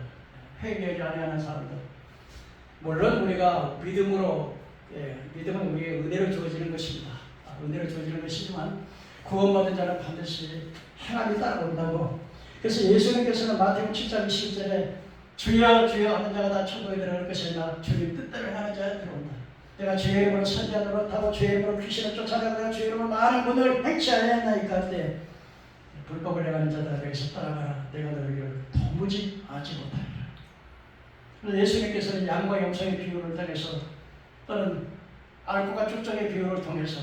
회개하지 아니하는 사람들, 물론 우리가 믿음은 우리에게 은혜로 주어지는 것입니다. 은혜로 주어지는 것이지만 구원받은 자는 반드시 행함이 따라온다고. 그래서 예수님께서는 마태복음 7장 20절에 주여 주여 하는 자가 다 천국에 들어갈 것이 아니라 주님 뜻대로 하는 자가 들어온다. 내가 주의 이름으로 선지자들을 타고 주의 이름으로 귀신을 쫓아내고 주의 이름으로 많은 분을 행치 아니하나이까 할 때, 불법을 행하는 자들아 여기서 따라가라. 내가 너희를 도무지 아지 못하리라. 그래서 예수님께서는 양과 염소의 비유를 통해서, 또는 알코과 쭉정의 비유를 통해서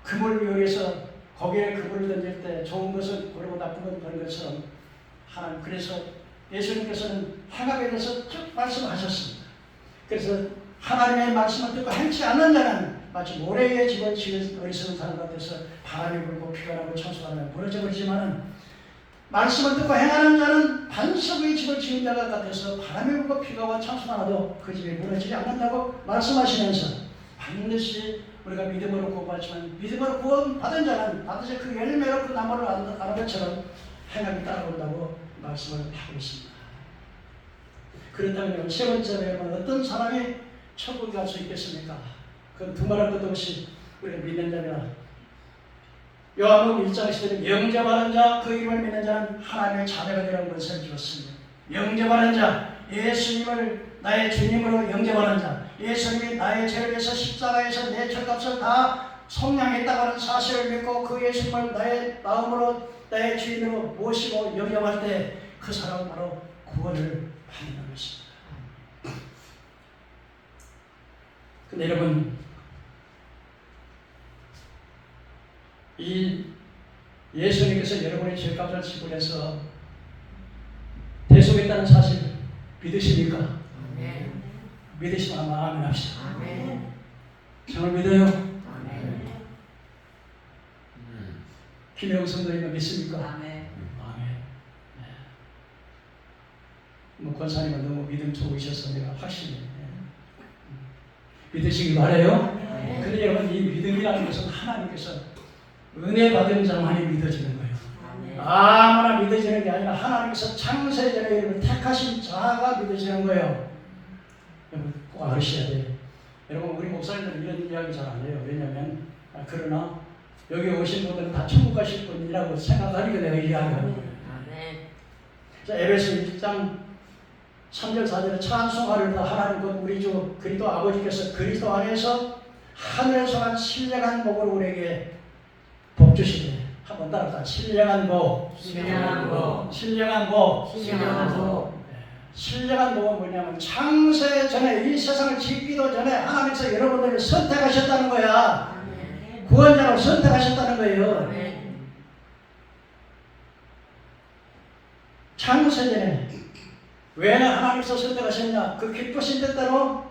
그물 위에서 거기에 그물을 던질 때 좋은 것을 고르고 나쁜 것을 버린 것처럼, 그래서 예수님께서는 행함에 대해서 쭉 말씀하셨습니다. 그래서 하나님의 말씀을 듣고 행치 않는 자는 마치 모래 위에 집을 지은 어리석은 사람 같아서 바람이 불고 비가 나고 천수가 나면 무너져 버리지만은, 말씀을 듣고 행하는 자는 반석 위에 집을 지은 자가 같아서 바람이 불고 비가 와 천수가 나도 그 집이 무너지지 않는다고 말씀하시면서, 반드시 우리가 믿음으로 구원받지만 믿음으로 구원받은 자는 반드시 그 열매로 그 나무를 아는 것처럼 행함이 따라온다고 말씀을 하고 있습니다. 그렇다면 세 번째로, 어떤 사람이 천국에 갈 수 있겠습니까? 그건 두말할 것도 없이 우리가 믿는 자냐. 요한복음 1장 10절에 영접하는 자, 그 이름을 믿는 자는 하나님의 자녀가 되라는 것을 주었습니다. 영접하는 자, 예수님을 나의 주님으로 영접하는 자, 예수님이 나의 죄를 위해서 십자가에서 내 죄값을 다 속량했다고 하는 사실을 믿고 그 예수님을 나의 마음으로 나의 주인으로 모시고 영접할 때 그 사람은 바로 구원을 받는 것입니다. 근데 여러분, 이 예수님께서 여러분의 죄값을 지불해서 대속했다는 사실 믿으십니까? 아멘. 믿으시면 아마 아멘 합시다. 아멘. 정말 믿어요? 아멘. 김혜영 성도님은 믿습니까? 아멘. 아멘. 네. 뭐 권사님은 너무 믿음 좋으셔서 내가 확신해. 믿으시기 바라요. 아멘. 근데 여러분, 이 믿음이라는 것은 하나님께서 은혜 받은 자만이 믿어지는 거예요. 아멘. 아무나 믿어지는 게 아니라 하나님께서 창세전에 여러분을 택하신 자가 믿어지는 거예요. 여러분 꼭 아셔야 돼요. 여러분, 우리 목사님들은 이런 이야기 잘 안 해요. 왜냐하면 그러나 여기 오신 분들은 다 천국 가실 분이라고 생각하니까 내가 이야기하는 거예요. 아멘. 자, 에베소 1장 3절 4절에 찬송하리로다. 하나님 곧 우리 주 그리스도 아버지께서 그리스도 안에서 하늘에서 한 신령한 복을 우리에게 복 주시네. 한번 따라서 신령한 복. 신령한 복. 신령한 복. 신령한 복. 신령한 복은 뭐냐면 창세 전에 이 세상을 짓기도 전에 하나님께서 여러분들을 선택하셨다는 거야. 아멘. 구원자로 선택하셨다는 거예요. 아멘. 창세 전에 왜 하나님께서 선택하셨냐? 그 기쁘신 뜻대로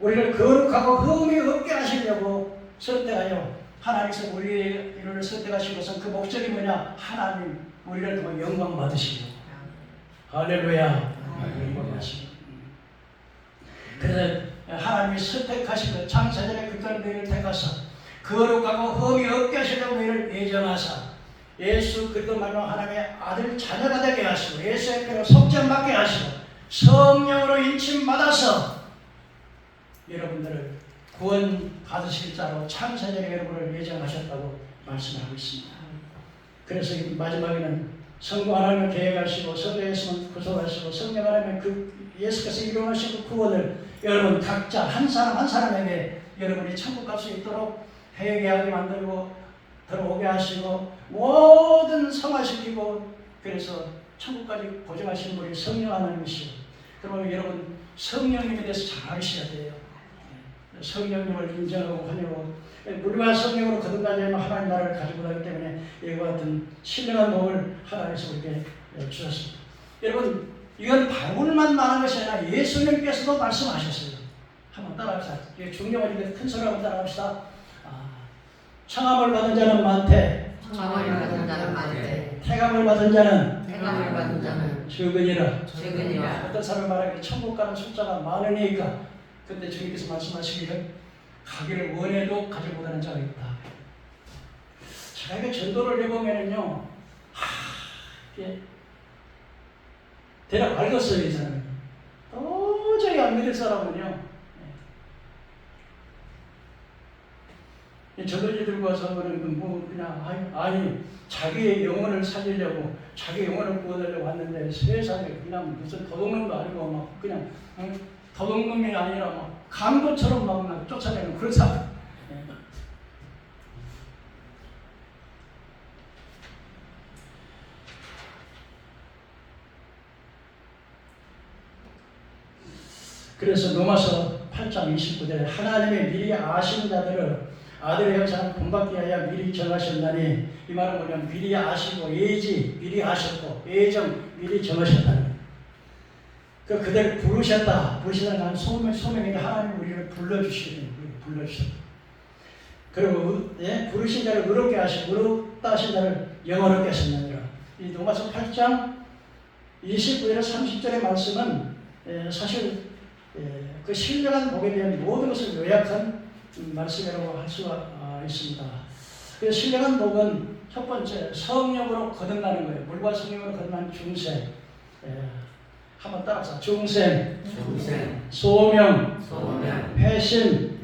우리를 거룩하고 흠이 없게 하시려고 선택하여 하나님께서 우리를 선택하신 것은 그 목적이 뭐냐? 하나님 우리를 통해 영광 받으시려고. 할렐루야. 영광 받으시려고. 그래서 하나님이 선택하신 것, 창세전에 그토록 너희를 택하사 거룩하고 흠이 없게 하시려고 너희를 예정하사 예수 그리스도 말로 하나님의 아들 자녀가 되게 하시고 예수의 피로 속죄받게 하시고 성령으로 인침받아서 여러분들을 구원 받으실 자로 창세전에 여러분을 예정하셨다고 말씀하고 있습니다. 그래서 마지막에는 성부 하나님을 계획하시고 성부 예수는 구속하시고 성령 하나님의 그 예수께서 이루어하신 그 구원을 여러분 각자 한 사람 한 사람에게 여러분이 천국 갈 수 있도록 회개하게 만들고 들어오게 하시고 모든 성화시키고 그래서 천국까지 보증하시는 분이 성령 하나님이시오. 그러면 여러분 성령님에 대해서 잘 아셔야 돼요. 성령님을 인정하고 환영하고 우리가 성령으로 거듭나려면 하나님 나라를 가지고 가기 때문에 이와 같은 신령한 복을 하나님께서 우리에게 주셨습니다. 여러분 이건 바울만 말한 것이 아니라 예수님께서도 말씀하셨어요. 한번 따라합시다. 중요한 큰 소리 한번 따라합시다. 청함을 받은 자는 많되 청함을 받은 자는 많되 태감을 받은 자는 태감을 받은 자는 적으니라. 적으니라. 어떤 사람이 말하기를 천국 가는 숫자가 많으니까 근데 주님께서 말씀하시기를 가기를 원해도 가지 못하는 자가 있다. 제가 이게 전도를 해보면은요, 이게 대략 알겠어요, 이 사람이. 도저히 안 믿을 사람은요, 전도지 들고 와서는 뭐 그냥 아니 자기의 영혼을 살리려고 자기 영혼을 구원하려고 왔는데 세상에 그냥 무슨 도둑놈도 아니고 막 그냥 도둑놈이 아니라 막 강도처럼 막 쫓아내는 그런 사람. 그래서 로마서 8장 29절에 하나님의 미리 아신 자들을 아들의 형상을 본받게 하여 미리 정하셨나니 이 말은 뭐냐면 미리 아시고 예지 미리 아셨고 예정 미리 정하셨다는 거예요. 그들을 부르셨다. 부르시다는 건 소명에게 하나님 우리를 불러주시는 불러주셨다. 그리고 부르신 자를 의롭게 하시고 의롭다 하신 자를 영원롭게 하셨느니라. 이 로마서 8장 29절에 30절의 말씀은 사실 그 신령한 복에 대한 모든 것을 요약한 말씀이라고 할 수가 있습니다. 그래서 신령한 복은 첫 번째 성령으로 거듭나는 거예요. 물과 성령으로 거듭나는 중생. 한번 따라서 중생, 소명, 회심,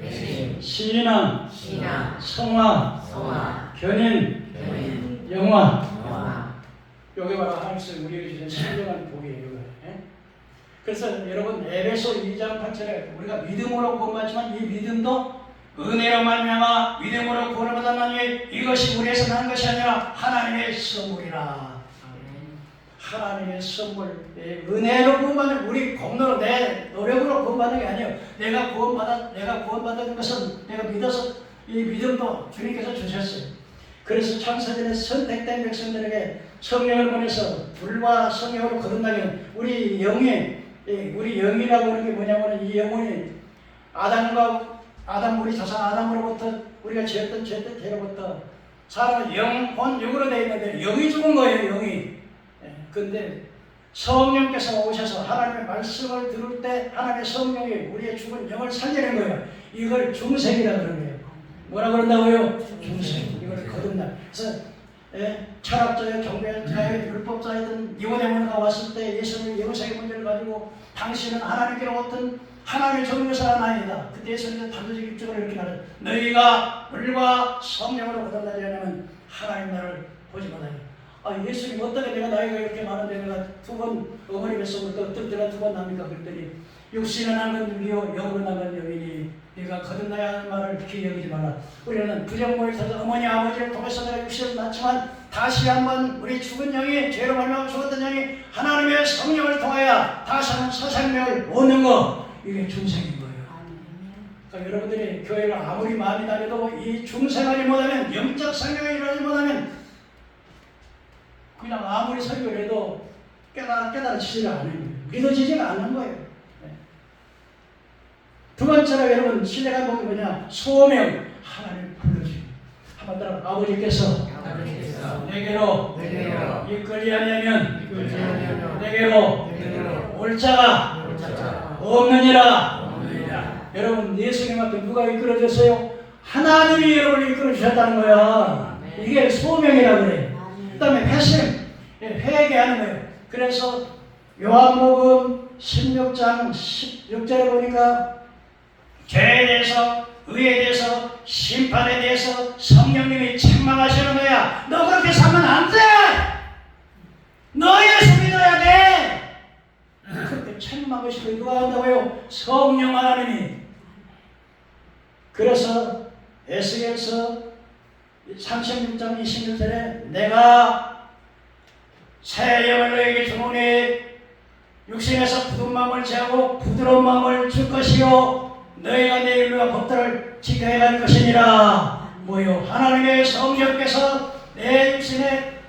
신앙, 성화, 견인, 영화. 여기 바로 하나님께서 우리에게 주신 신령한 복이에요. 그래서 여러분 에베소 2장 8절에 우리가 믿음으로 구원받지만 이 믿음도 은혜로 말미암아 믿음으로 구원을 받았나니 이것이 우리에서 난 것이 아니라 하나님의 선물이라. 하나님의 선물, 은혜로 구원받는, 우리 공로로 내 노력으로 구원받는 게 아니에요. 내가 구원받은 것은 내가 믿어서, 이 믿음도 주님께서 주셨어요. 그래서 창세전에 선택된 백성들에게 성령을 보내서 불과 성령으로 거듭나게 우리 영이라고 하는 게 뭐냐면 이 영혼이 우리 조상 아담으로부터 우리가 지었던 죄로부터 사람은 영혼, 육으로 되어 있는데 영이 죽은 거예요, 영이. 근데 성령께서 오셔서 하나님의 말씀을 들을 때 하나님의 성령이 우리의 죽은 영을 살리는 거예요. 이걸 중생이라 그러는 거예요. 뭐라 그런다고요? 중생. 이걸 거듭나. 그래서 철학자여 경배자여 율법자이든 니고데모가 왔을 때 예수님이 예루살렘 문제를 가지고 당신은 하나님께로부터 하나님의 종교사가 아니다. 그때 예수님은 단도직 입적으로 이렇게 말해요. 너희가 물과 성령으로 거듭나지 않으면 하나님 나라를 보지 못하니. 예수님 어떻게 내가 나이가 이렇게 많은데 내가 두 번 어머니 뱃속을 어떨 때가 두 번 납니까? 그랬더니 육신은 한건 육이요 영으로 나간 영이니 네가 거듭나야 하는 말을 기히 여기지 마라. 우리는 부정모를 타서 어머니 아버지를 통해서 내가 육신을 낳지만 다시 한번 우리 죽은 영이 죄로 말미암아 죽었던 영이 하나님의 성령을 통하여 다시 한번 새생명을 얻는 거, 이게 중생인 거예요. 그러니까 여러분들이 교회를 아무리 많이 다녀도 이 중생하지 못하면, 영적 생명을 이루지 못하면 그냥 아무리 설교를 해도 깨달아지지가 않는 거예요. 믿어지지가 않는 거예요. 두 번째로 여러분 신뢰가 뭐냐? 소명, 하나님 불러주기. 한번 따라. 아버지께서 내게로 이끌지 아니하면 내게로 올 자가 없느니라. 여러분 예수님 앞에 누가 이끌어줬어요? 하나님이 여러분을 이끌어주셨다는 거야. 이게 소명이라고 그래요. 그 다음에 회심, 회개하는 거예요. 그래서 요한복음 16장 16절에 보니까 죄에 대해서, 의에 대해서, 심판에 대해서 성령님이 책망하시는 거야. 너 그렇게 살면 안 돼! 너 예수 믿어야 돼! 그렇게 책망하시고 누가 한다고요? 성령 하나님이. 그래서 에스겔서 36장 26절에 내가 새 영을 너에게 주노니 육신에서 굳은 마음을 제하고 부드러운 마음을 줄 것이요 너희가 내 율법과 법도를 지켜야 할 것이니라. 뭐요? 하나님의 성령께서 내 육신에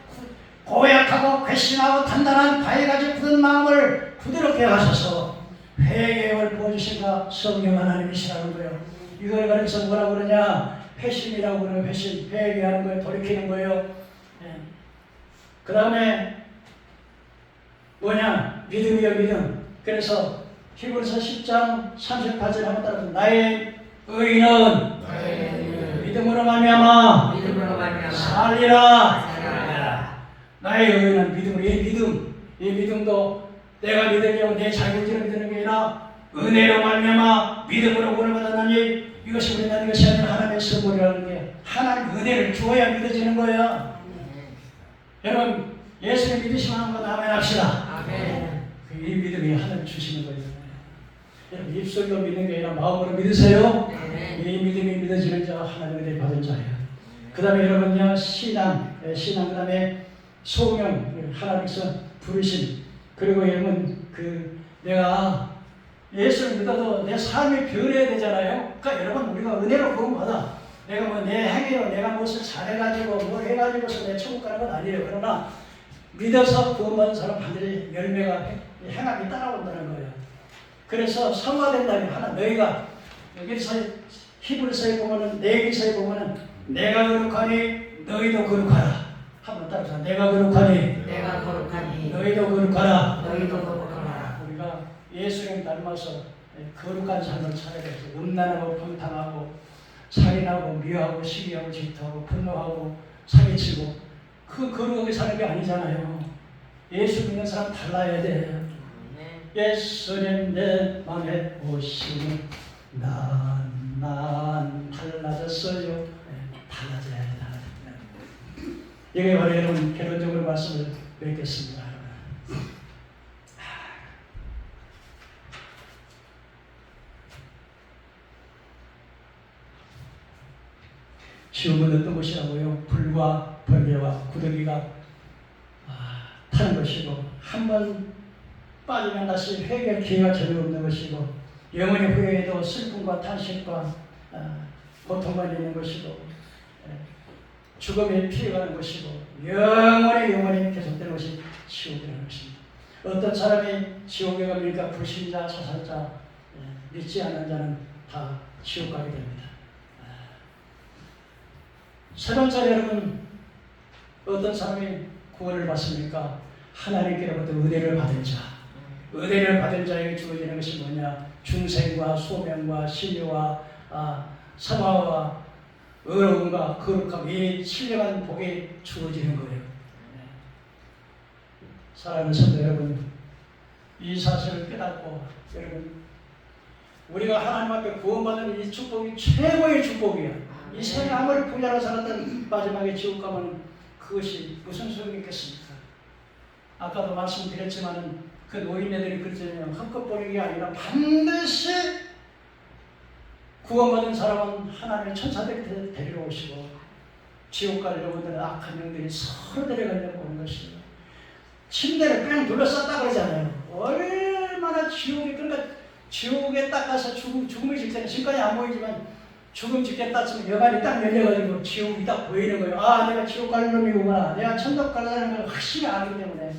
고약하고 괘씸하고 단단한 바위같이 굳은 마음을 부드럽게 하셔서 회개를 보여주신가 성령 하나님이시라는 거예요. 이걸 가르쳐서 뭐라고 그러냐? 회심이라고 그래요. 회심, 회개하는 거예요. 돌이키는 거예요. 그 다음에 뭐냐? 믿음이요, 믿음. 그래서 히브리서 10장 38절 한번 따라서 나의 의인은 믿음으로 말미암아 살리라. 나의 의인은 믿음으로. 이 믿음도 내가 믿으려고 내 자격지로 믿는 게 아니라 은혜로 말미암아 믿음으로 구원을 받았나니 이것이 우리 나는 것이 아니라 하나님의 선물이라는 게, 하나님 은혜를 주어야 믿어지는 거야. 여러분 예수를 믿으시면 한번 아멘 합시다. 이 믿음이 하나님 주시는 거예요. 여러분 입술로 믿는 게 아니라 마음으로 믿으세요. 이 믿음이 믿어지는 자 하나님의 은혜 받은 자예요. 그 다음에 여러분요 신앙 그 다음에 소명, 하나님께서 부르심. 그리고 여러분 내가 예수를 믿어도 내 삶이 변해야 되잖아요. 그러니까 여러분 우리가 은혜로 구원받아. 내가 뭐 내 행위로 내가 무엇을 잘해가지고 뭘 해가지고서 내 천국 가는 건 아니에요. 그러나 믿어서 구원받은 사람 반드시 열매가 행함이 따라온다는 거예요. 그래서 성화된다면 하나 너희가 여기서 히브리서에 보면은 내기서에 보면은 내가 거룩하니 너희도 거룩하라. 한번 따라서 내가 거룩하니 너희도 거룩하라. 우리가 예수님 닮아서 거룩한 삶을 살아야 돼서 음란하고 평탄하고 살인하고 미워하고 시기하고 질투하고 분노하고 사기치고 그 거룩하게 사는 게 아니잖아요. 예수 믿는 사람 달라야 돼. 예수님 내 맘에 오시니 난 달라졌어요. 달라져야 돼. 이게 바로 여러분 결론적으로 말씀을 뵙겠습니다. 지옥은 어떤 곳이라고요? 불과 번개와 구더기가 타는 것이고 한 번 빠지면 다시 회개할 기회가 전혀 없는 것이고 영원히 후회해도 슬픔과 탄식과 고통만 있는 것이고 죽음에 피해가는 것이고 영원히 계속되는 것이 지옥이라는 것입니다. 어떤 사람이 지옥에 가니까 불신자, 사살자, 믿지 않는 자는 다 지옥 가게 됩니다. 세 번째 여러분, 어떤 사람이 구원을 받습니까? 하나님께로부터 은혜를 받은 자. 은혜를 받은 자에게 주어지는 것이 뭐냐? 중생과 소명과 신유와 사마와 의로움과 거룩함, 이 신령한 복이 주어지는 거예요. 사랑하는 성도 여러분, 이 사실을 깨닫고 여러분, 우리가 하나님 앞에 구원받는 이 축복이 최고의 축복이야. 이 세상에 아무리 부자로 살았던 마지막에 지옥 가면 그것이 무슨 소용이 있겠습니까? 아까도 말씀드렸지만 그 노인네들이 그랬잖아요. 헛것 버리기 아니라 반드시 구원받은 사람은 하나님의 천사들이 데리러 오시고 지옥 갈 영혼들은 악한 영들이 서로 데려가려고 오는 것이에요. 침대를 뺑 둘러쌌다 그러잖아요. 얼마나 지옥에, 그러니까 지옥에 딱 가서 죽음의 직전에 지금까지 안 보이지만 죽음 직전에 딱 쓰면 여관이 딱 열려가지고 지옥이 딱 보이는 거예요. 아, 내가 지옥 갈 놈이구나. 내가 천국 가려는 걸 확실히 알기 때문에.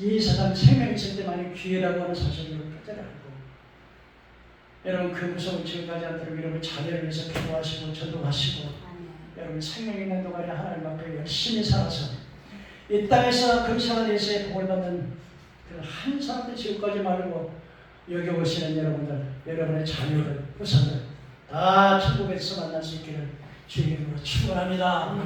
이 세상 생명이 있을 때만이 기회라고 하는 사실을 끝까지 알고 여러분 그 무서운 지옥까지 않도록 여러분 자녀를 위해서 기도하시고 전도하시고 여러분 생명 있는 동안에 하나님 앞에 열심히 살아서 이 땅에서 금생활에서의 복을 받는 그 한 사람도 지옥 가지 말고 여기 오시는 여러분들, 여러분의 자녀들, 후손들 다 천국에서 만날 수 있기를 주님으로 축원합니다.